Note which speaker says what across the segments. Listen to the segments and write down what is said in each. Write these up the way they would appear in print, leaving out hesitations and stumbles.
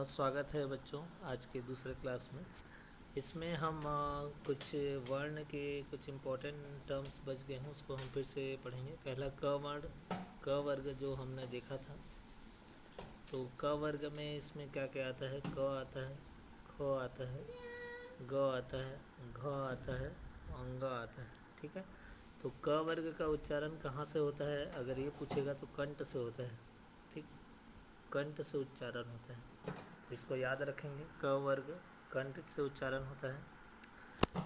Speaker 1: स्वागत है बच्चों आज के दूसरे क्लास में। इसमें हम कुछ वर्ण के कुछ इम्पोर्टेंट टर्म्स बच गए हैं, उसको हम फिर से पढ़ेंगे। पहला क वर्ण, क वर्ग जो हमने देखा था, तो क वर्ग में इसमें क्या क्या आता है? क आता है, ख आता है, ग आता है, घ आता है, अंग आता है। ठीक है, तो क वर्ग का उच्चारण कहाँ से होता है? अगर ये पूछेगा तो कंठ से होता है। ठीक है, कंठ से उच्चारण होता है, इसको याद रखेंगे। क वर्ग कंठ से उच्चारण होता है।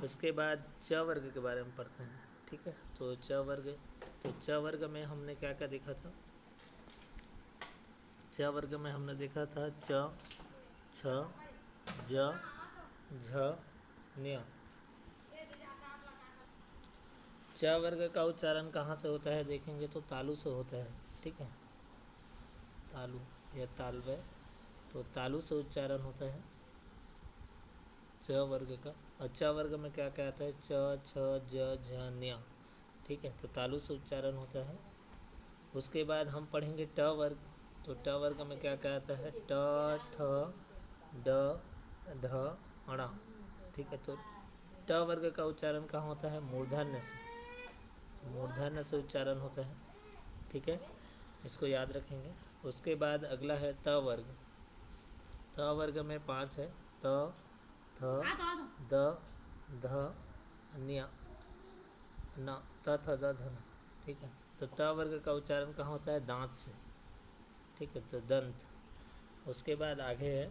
Speaker 1: उसके बाद च वर्ग के बारे में पढ़ते हैं। ठीक है, तो च वर्ग में हमने क्या क्या देखा था? च वर्ग में हमने देखा था च, छ, ज, झ, न्य। च वर्ग का उच्चारण कहाँ से होता है देखेंगे तो तालु से होता है। ठीक है, तालु या तालव्य, तो तालु से उच्चारण होता है च वर्ग का। और च वर्ग में क्या क्या आता है? च, छ, ज, झ, न्य। ठीक है, तो तालु से उच्चारण होता है। उसके बाद हम पढ़ेंगे ट वर्ग, तो ट वर्ग में क्या क्या आता है? ट, ठ, ड, ढ, अण। ठीक है, तो ट वर्ग का उच्चारण कहाँ होता है? मूर्धन्य से, तो मूर्धन्य से उच्चारण होता है। ठीक है, इसको याद रखेंगे। उसके बाद अगला है त वर्ग। त वर्ग में 5 है, त, थ, द, ध, न्य, न, त, थ, द, ध, न। ठीक है, तो त वर्ग का उच्चारण कहाँ होता है? दांत से। ठीक है, तो दंत। उसके बाद आगे है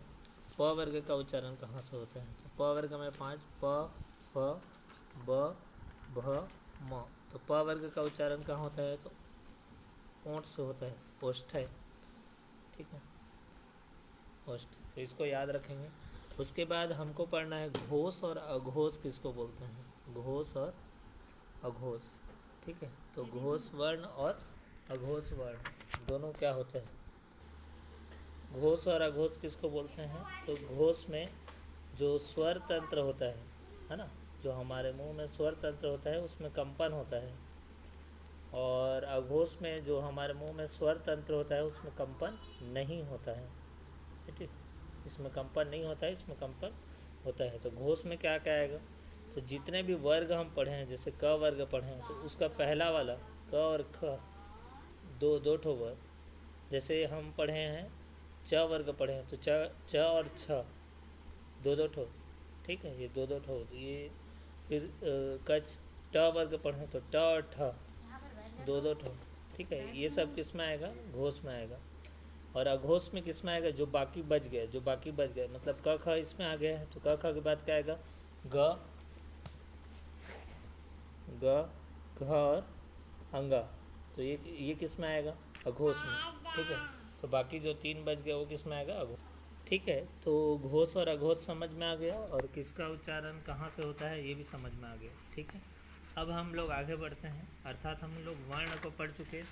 Speaker 1: प वर्ग का उच्चारण कहाँ से होता है? तो प वर्ग में 5, प, फ, ब, भ, म। तो प वर्ग का उच्चारण कहाँ होता है? तो ओंठ से होता है, ओष्ठ है। ठीक है, ओष्ठ, तो इसको याद रखेंगे। उसके बाद हमको पढ़ना है घोष और अघोष किसको बोलते हैं? घोष और अघोष। ठीक है, तो घोष वर्ण और अघोष वर्ण दोनों क्या होते हैं? घोष और अघोष किसको बोलते हैं? तो घोष में जो स्वर तंत्र होता है ना, जो हमारे मुंह में स्वर तंत्र होता है उसमें कंपन होता है। और अघोष में जो हमारे मुंह में स्वर तंत्र होता है उसमें कंपन नहीं होता है। ठीक, इसमें कंपन नहीं होता है, इसमें कंपन होता है। तो घोष में क्या क्या आएगा? तो जितने भी वर्ग हम पढ़े हैं, जैसे क वर्ग पढ़े हैं, तो उसका पहला वाला क और ख दो ठो वर्ग। जैसे हम पढ़े हैं च वर्ग पढ़े हैं, तो च और छ दो ठो। ठीक है, ये दो ठो। ये फिर कच ट वर्ग पढ़े तो ट और ठ दो ठो। ठीक है, ये सब किस में आएगा? घोष में आएगा। और अघोष में किस में आएगा? जो बाकी बच गए, मतलब क ख इसमें आ गया है, तो क ख के बाद क्या आएगा? ग, घ और अंगा। तो ये किस में आएगा? अघोष में। ठीक है, तो बाकी जो 3 बच गए वो किस में आएगा? अघोष। ठीक है, तो घोष और अघोष समझ में आ गया, और किसका उच्चारण कहाँ से होता है ये भी समझ में आ गया। ठीक है, अब हम लोग आगे बढ़ते हैं, अर्थात हम लोग वर्ण को पढ़ चुके,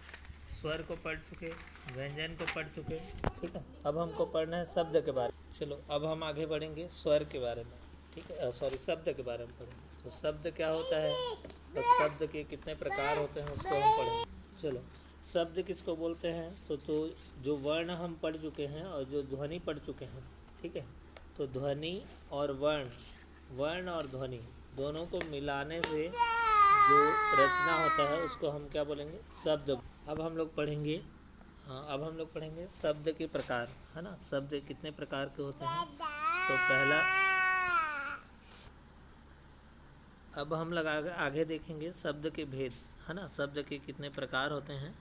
Speaker 1: स्वर को पढ़ चुके, व्यंजन को पढ़ चुके। ठीक है, अब हमको पढ़ना है शब्द के बारे में। चलो अब हम आगे बढ़ेंगे स्वर के बारे में। ठीक है, सॉरी, शब्द के बारे में पढ़ेंगे। तो शब्द क्या होता है और शब्द के कितने प्रकार होते हैं उसको हम पढ़ेंगे। चलो, शब्द किसको बोलते हैं? तो जो वर्ण हम पढ़ चुके हैं और जो ध्वनि पढ़ चुके हैं। ठीक है, तो ध्वनि और वर्ण और ध्वनि दोनों को मिलाने से जो रचना होता है उसको हम क्या बोलेंगे? शब्द। अब हम लोग पढ़ेंगे शब्द के प्रकार, है ना। शब्द कितने प्रकार के होते हैं? तो पहला, अब हम लोग आगे देखेंगे शब्द के भेद, है ना। शब्द के कितने प्रकार होते हैं?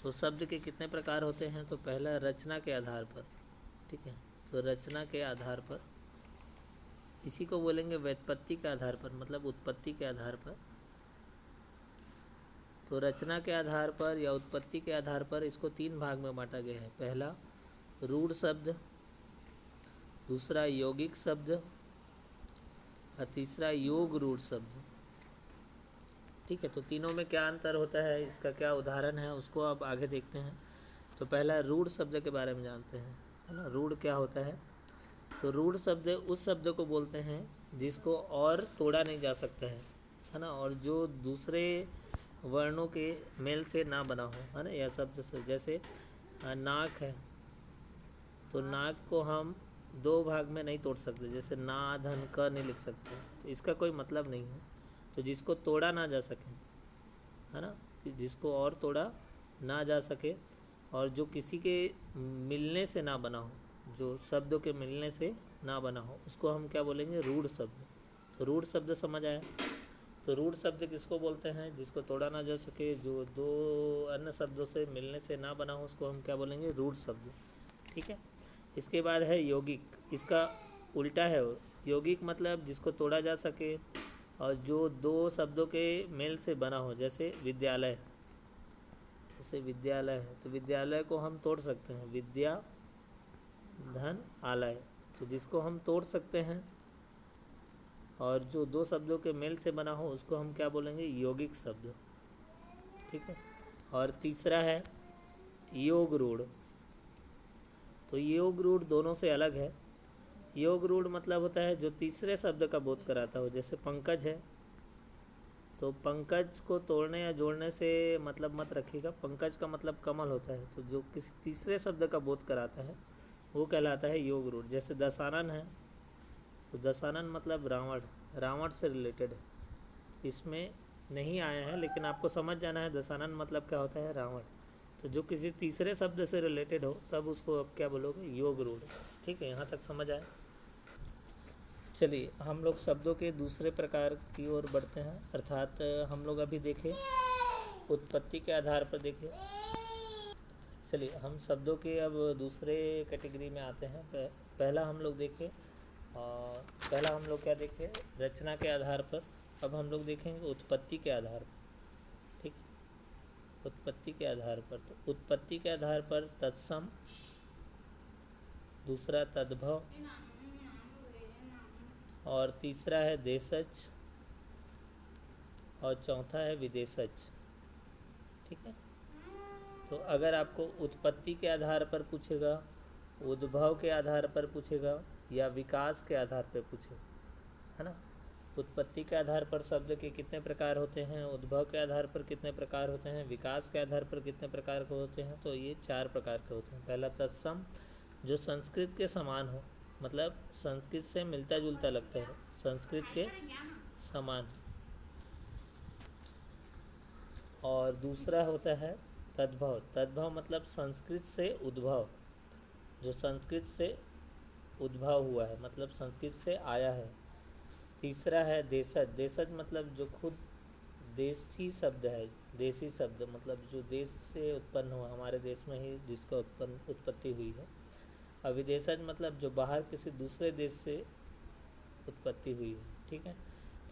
Speaker 1: तो शब्द के कितने प्रकार होते हैं? तो पहला रचना के आधार पर। ठीक है, तो रचना के आधार पर, इसी को बोलेंगे व्युत्पत्ति के आधार पर, मतलब उत्पत्ति के आधार पर। तो रचना के आधार पर या उत्पत्ति के आधार पर इसको 3 भाग में बांटा गया है। पहला रूढ़ शब्द, दूसरा यौगिक शब्द और तीसरा योग रूढ़ शब्द। ठीक है, तो तीनों में क्या अंतर होता है, इसका क्या उदाहरण है, उसको अब आगे देखते हैं। तो पहला रूढ़ शब्द के बारे में जानते हैं, है ना। रूढ़ क्या होता है? तो रूढ़ शब्द उस शब्द को बोलते हैं जिसको और तोड़ा नहीं जा सकता है ना, और जो दूसरे वर्णों के मेल से ना बना हो, है ना। यह शब्द से, जैसे नाक है, तो नाक को हम दो भाग में नहीं तोड़ सकते, जैसे ना धन क नहीं लिख सकते, तो इसका कोई मतलब नहीं है। तो जिसको तोड़ा ना जा सके, है ना, कि जिसको और तोड़ा ना जा सके और जो किसी के मिलने से ना बना हो, जो शब्दों के मिलने से ना बना हो, उसको हम क्या बोलेंगे? रूढ़ शब्द। तो रूढ़ शब्द समझ आया। तो रूढ़ शब्द किसको बोलते हैं? जिसको तोड़ा ना जा सके, जो दो अन्य शब्दों से मिलने से ना बना हो, उसको हम क्या बोलेंगे? रूढ़ शब्द। ठीक है। इसके बाद है यौगिक। इसका उल्टा है। यौगिक मतलब जिसको तोड़ा जा सके और जो दो शब्दों के मेल से बना हो, जैसे विद्यालय। जैसे विद्यालय है तो विद्यालय को हम तोड़ सकते हैं, विद्या धन आलय। तो जिसको हम तोड़ सकते हैं और जो दो शब्दों के मेल से बना हो, उसको हम क्या बोलेंगे? यौगिक शब्द। ठीक है। और तीसरा है योग रूढ़। तो योग रूढ़ दोनों से अलग है। योग रूढ़ मतलब होता है जो तीसरे शब्द का बोध कराता हो। जैसे पंकज है, तो पंकज को तोड़ने या जोड़ने से मतलब मत रखिएगा। पंकज का मतलब कमल होता है, तो जो किसी तीसरे शब्द का बोध कराता है वो कहलाता है योग रूढ़। जैसे दशानन है, तो दशानन मतलब रावण, रावण से रिलेटेड है। इसमें नहीं आया है, लेकिन आपको समझ जाना है दशानन मतलब क्या होता है? रावण। तो जो किसी तीसरे शब्द से रिलेटेड हो, तब उसको अब क्या बोलोगे? योग रूढ़। ठीक है, यहाँ तक समझ आए। चलिए हम लोग शब्दों के दूसरे प्रकार की ओर बढ़ते हैं, अर्थात हम लोग अभी देखें उत्पत्ति के आधार पर देखें। चलिए हम शब्दों के अब दूसरे कैटेगरी में आते हैं। पहला हम लोग देखें, और पहला हम लोग क्या देखें? रचना के आधार पर। अब हम लोग देखेंगे उत्पत्ति के आधार पर। ठीक, उत्पत्ति के आधार पर। तो उत्पत्ति के आधार पर तत्सम, दूसरा तद्भव, और तीसरा है देशज, और चौथा है विदेशज। ठीक है। तो अगर आपको उत्पत्ति के आधार पर पूछेगा, उद्भव के आधार पर पूछेगा, या विकास के आधार पर पूछेगा, है ना, उत्पत्ति के आधार पर शब्द के कितने प्रकार होते हैं, उद्भव के आधार पर कितने प्रकार होते हैं, विकास के आधार पर कितने प्रकार के होते हैं, तो ये 4 प्रकार के होते हैं। पहला तत्सम, जो संस्कृत के समान हो, मतलब संस्कृत से मिलता जुलता लगता है, संस्कृत के समान। और दूसरा होता है तद्भव। तद्भव मतलब संस्कृत से उद्भव, जो संस्कृत से उद्भव हुआ है, मतलब संस्कृत से आया है। तीसरा है देशज। देशज मतलब जो खुद देसी शब्द है, देसी शब्द मतलब जो देश से उत्पन्न हुआ, हमारे देश में ही जिसका उत्पत्ति हुई है। और विदेशज मतलब जो बाहर किसी दूसरे देश से उत्पत्ति हुई है। ठीक है।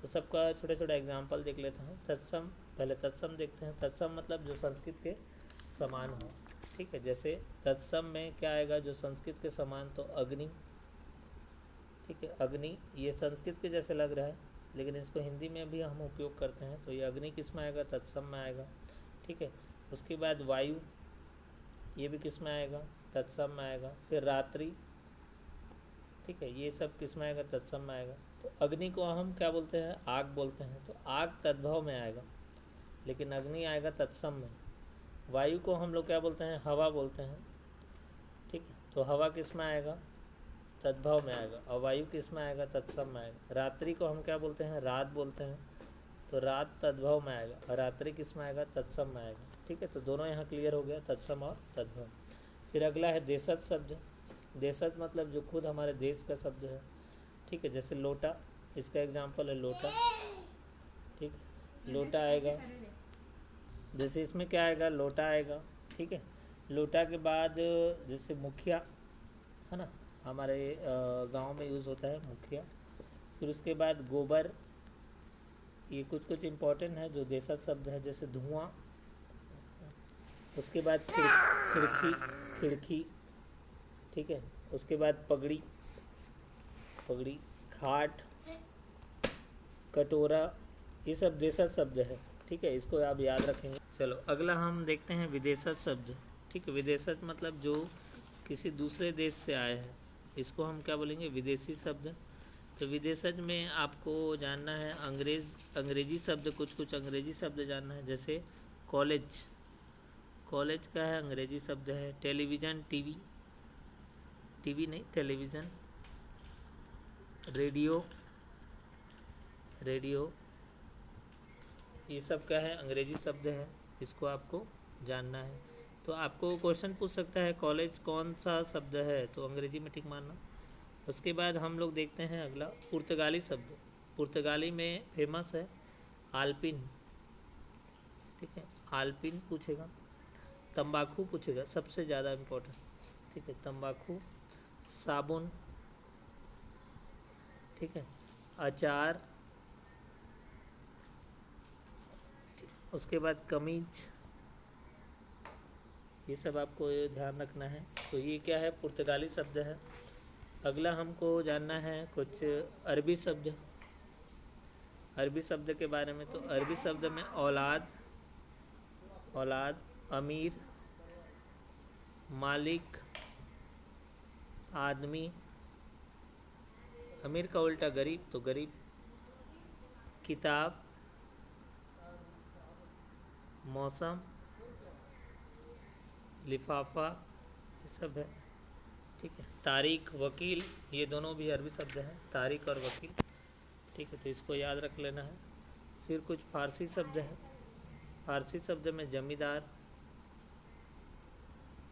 Speaker 1: तो सबका छोटे छोटे एग्जाम्पल देख लेते हैं। तत्सम, पहले तत्सम देखते हैं। तत्सम मतलब जो संस्कृत के समान हो। ठीक है। जैसे तत्सम में क्या आएगा? जो संस्कृत के समान, तो अग्नि। ठीक है। अग्नि ये संस्कृत के जैसे लग रहा है, लेकिन इसको हिंदी में भी हम उपयोग करते हैं, तो ये अग्नि किस में आएगा? तत्सम में आएगा। ठीक है। उसके बाद वायु, ये भी किस में आएगा? तत्सम में आएगा। फिर रात्रि, ठीक है, ये सब किस में आएगा? तत्सम में आएगा। तो अग्नि को हम क्या बोलते हैं? आग बोलते हैं, तो आग तद्भव में आएगा, लेकिन अग्नि आएगा तत्सम में। वायु को हम लोग क्या बोलते हैं? हवा बोलते हैं। ठीक है। तो हवा किस में आएगा? तद्भव में आएगा। और वायु किस में आएगा? तत्सम में आएगा। रात्रि को हम क्या बोलते हैं? रात बोलते हैं, तो रात तद्भव में आएगा, और रात्रि किस में आएगा? तत्सम में आएगा। ठीक है। तो दोनों यहाँ क्लियर हो गया, तत्सम और तद्भव। फिर अगला है देशज शब्द। देशज मतलब जो खुद हमारे देश का शब्द है। ठीक है। जैसे लोटा, इसका एग्जाम्पल है लोटा। ठीक, लोटा आएगा, जैसे इसमें क्या आएगा? लोटा आएगा। ठीक है। लोटा के बाद जैसे मुखिया, है ना, हमारे गांव में यूज़ होता है मुखिया। फिर उसके बाद गोबर, ये कुछ कुछ इम्पोर्टेंट है जो देशज शब्द है। जैसे धुआं। उसके बाद खिड़की, खिड़की। ठीक है। उसके बाद पगड़ी, पगड़ी, खाट, कटोरा, ये सब देशज शब्द है। ठीक है, इसको आप याद रखेंगे। चलो अगला हम देखते हैं विदेशज शब्द। ठीक है। विदेशज मतलब जो किसी दूसरे देश से आए हैं, इसको हम क्या बोलेंगे? विदेशी शब्द। तो विदेशज में आपको जानना है अंग्रेजी शब्द, कुछ कुछ अंग्रेजी शब्द जानना है। जैसे कॉलेज, कॉलेज का है अंग्रेजी शब्द है। टेलीविज़न, टीवी, टीवी नहीं टेलीविज़न, रेडियो, रेडियो ये सब क्या है, अंग्रेजी शब्द है, इसको आपको जानना है। तो आपको क्वेश्चन पूछ सकता है कॉलेज कौन सा शब्द है, तो अंग्रेजी में टिक मारना। उसके बाद हम लोग देखते हैं अगला पुर्तगाली शब्द। पुर्तगाली में फेमस है आल्पिन, ठीक है, आल्पिन पूछेगा। तंबाकू पूछेगा, सबसे ज़्यादा इम्पोर्टेंट, ठीक है, तंबाकू। साबुन, ठीक है, अचार, उसके बाद कमीज, ये सब आपको ध्यान रखना है। तो ये क्या है, पुर्तगाली शब्द है। अगला हमको जानना है कुछ अरबी शब्द, अरबी शब्द के बारे में। तो अरबी शब्द में औलाद, औलाद, अमीर, मालिक, आदमी, अमीर का उल्टा गरीब तो गरीब, किताब, मौसम, लिफाफा, ये सब है, ठीक है। तारीख, वकील, ये दोनों भी अरबी शब्द हैं, तारीख और वकील, ठीक है, तो इसको याद रख लेना है। फिर कुछ फारसी शब्द है। फारसी शब्द में जमींदार,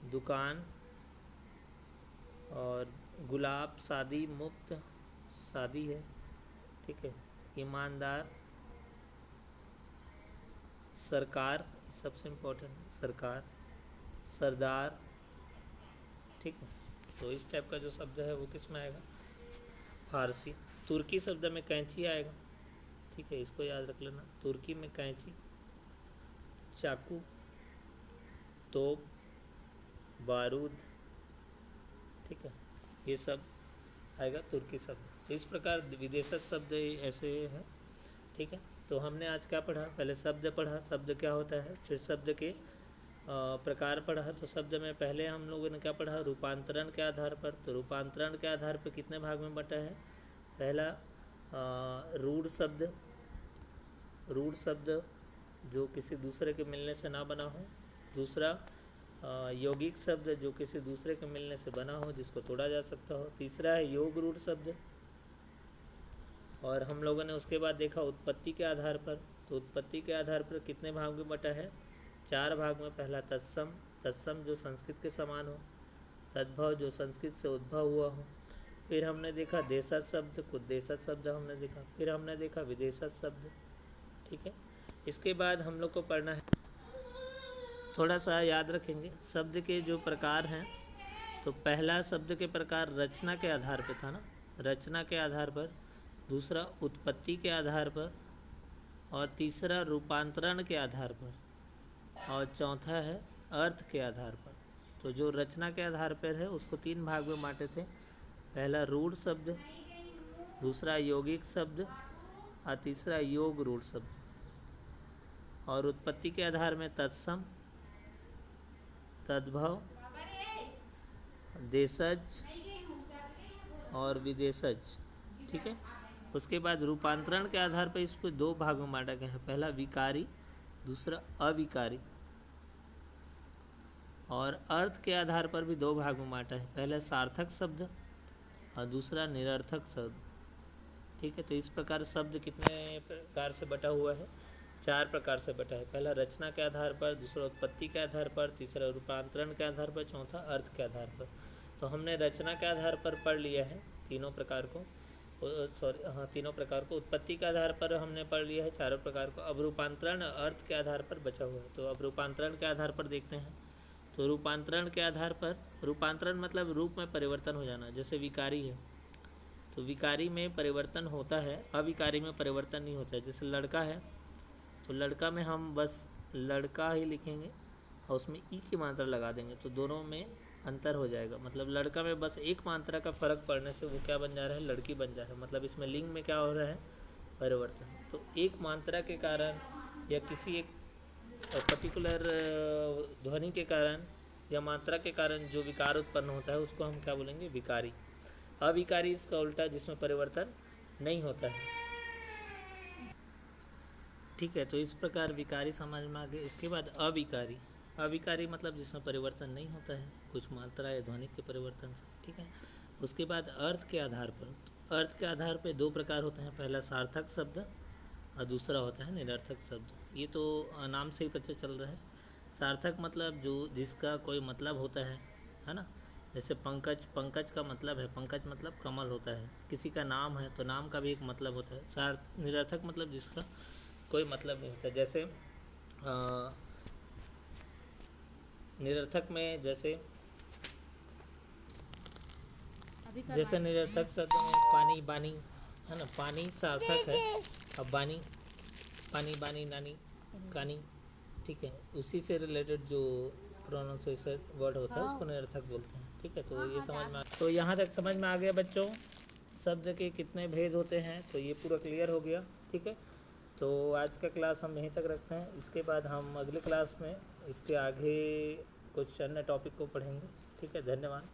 Speaker 1: दुकान और गुलाब, शादी, मुफ्त, शादी है, ठीक है, ईमानदार, सरकार, सबसे इम्पोर्टेंट है सरकार, सरदार, ठीक है। तो इस टाइप का जो शब्द है वो किस में आएगा, फारसी। तुर्की शब्द में कैंची आएगा, ठीक है, इसको याद रख लेना। तुर्की में कैंची, चाकू, तोप, बारूद, ठीक है, ये सब आएगा तुर्की शब्द। तो इस प्रकार विदेशज शब्द ऐसे हैं, ठीक है। तो हमने आज क्या पढ़ा, पहले शब्द पढ़ा, शब्द क्या होता है, फिर शब्द के प्रकार पढ़ा। तो शब्द में पहले हम लोगों ने क्या पढ़ा, रूपांतरण के आधार पर। तो रूपांतरण के आधार पर कितने भाग में बटा है, पहला रूढ़ शब्द, रूढ़ शब्द जो किसी दूसरे के मिलने से ना बना हो। दूसरा यौगिक शब्द जो किसी दूसरे के मिलने से बना हो, जिसको तोड़ा जा सकता हो। तीसरा है योग रूढ़ शब्द। और हम लोगों ने उसके बाद देखा उत्पत्ति के आधार पर। तो उत्पत्ति के आधार पर कितने भाग में बटा है, 4 भाग में। पहला तत्सम, तत्सम जो संस्कृत के समान हो। तद्भव जो संस्कृत से उद्भव हुआ हो। फिर हमने देखा देशज शब्द, कुछ देशज शब्द हमने देखा। फिर हमने देखा विदेशज शब्द, ठीक है। इसके बाद हम लोग को पढ़ना है, थोड़ा सा याद रखेंगे शब्द के जो प्रकार हैं। तो पहला शब्द के प्रकार रचना के आधार पर था ना, रचना के आधार पर। दूसरा उत्पत्ति के आधार पर। और तीसरा रूपांतरण के आधार पर। और चौथा है अर्थ के आधार पर। तो जो रचना के आधार पर है उसको 3 भाग में बांटे थे। पहला रूढ़ शब्द, दूसरा यौगिक शब्द और तीसरा योग रूढ़ शब्द। और उत्पत्ति के आधार में तत्सम, तद्भव, देशज और विदेशज, ठीक है। उसके बाद रूपांतरण के आधार पर इसको 2 भाग में बांटा गया है। पहला विकारी, दूसरा अविकारी। और अर्थ के आधार पर भी 2 भाग में बांटा है। पहला सार्थक शब्द और दूसरा निरर्थक शब्द, ठीक है। तो इस प्रकार शब्द कितने प्रकार से बटा हुआ है, 4 प्रकार से बटा है। पहला रचना के आधार पर, दूसरा उत्पत्ति के आधार पर, तीसरा रूपांतरण के आधार पर, चौथा अर्थ के आधार पर। तो हमने रचना के आधार पर पढ़ लिया है तीनों प्रकार को, तीनों प्रकार को। उत्पत्ति के आधार पर हमने पढ़ लिया है 4 प्रकार को। अब रूपांतरण अर्थ के आधार पर बचा हुआ है। तो अब रूपांतरण के आधार पर देखते हैं। तो रूपांतरण के आधार पर, रूपांतरण मतलब रूप में परिवर्तन हो जाना। जैसे विकारी है तो विकारी में परिवर्तन होता है, अविकारी में परिवर्तन नहीं होता है। जैसे लड़का है तो लड़का में हम बस लड़का ही लिखेंगे और उसमें ई की मात्रा लगा देंगे, तो दोनों में अंतर हो जाएगा। मतलब लड़का में बस एक मात्रा का फ़र्क पड़ने से वो क्या बन जा रहा है, लड़की बन जा रहा है। मतलब इसमें लिंग में क्या हो रहा है, परिवर्तन। तो एक मात्रा के कारण या किसी एक पर्टिकुलर ध्वनि के कारण या मात्रा के कारण जो विकार उत्पन्न होता है उसको हम क्या बोलेंगे, विकारी। अविकारी इसका उल्टा, जिसमें परिवर्तन नहीं होता है, ठीक है। तो इस प्रकार विकारी समझ में आ गए। इसके बाद अविकारी, अविकारी मतलब जिसमें परिवर्तन नहीं होता है कुछ मात्रा या ध्वनि के परिवर्तन से, ठीक है। उसके बाद अर्थ के आधार पर, अर्थ के आधार पे दो प्रकार होते हैं, पहला सार्थक शब्द और दूसरा होता है निरर्थक शब्द। ये तो नाम से ही पता चल रहा है। सार्थक मतलब जो जिसका कोई मतलब होता है ना। जैसे पंकज, पंकज का मतलब है, पंकज मतलब कमल होता है। किसी का नाम है तो नाम का भी एक मतलब होता है। निरर्थक मतलब जिसका कोई मतलब नहीं होता। जैसे निरर्थक में जैसे निरर्थक शब्द में पानी बानी है ना, पानी सार्थक है। अब बानी, पानी बानी नानी कानी, ठीक है, उसी से रिलेटेड जो प्रोनाउंसिएशन वर्ड होता है उसको निरर्थक बोलते हैं। ठीक है, तो ये समझ में तो यहाँ तक समझ में आ गया बच्चों शब्द के कितने भेद होते हैं, तो ये पूरा क्लियर हो गया। ठीक है, तो आज का क्लास हम यहीं तक रखते हैं। इसके बाद हम अगले क्लास में इसके आगे कुछ अन्य टॉपिक को पढ़ेंगे। ठीक है, धन्यवाद।